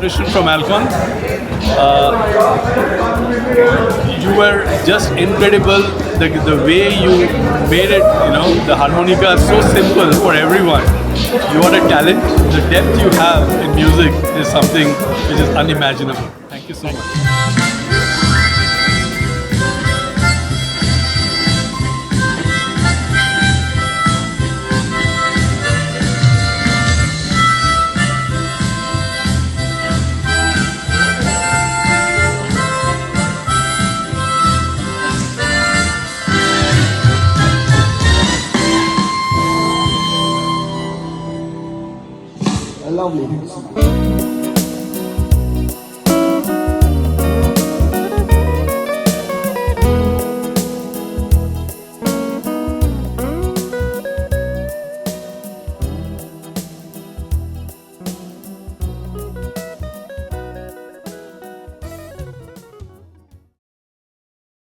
definition from Alcon. You were just incredible. The way you made it, the harmonica is so simple for everyone. You are a talent. The depth you have in music is something which is unimaginable. Thank you so much. Lovely.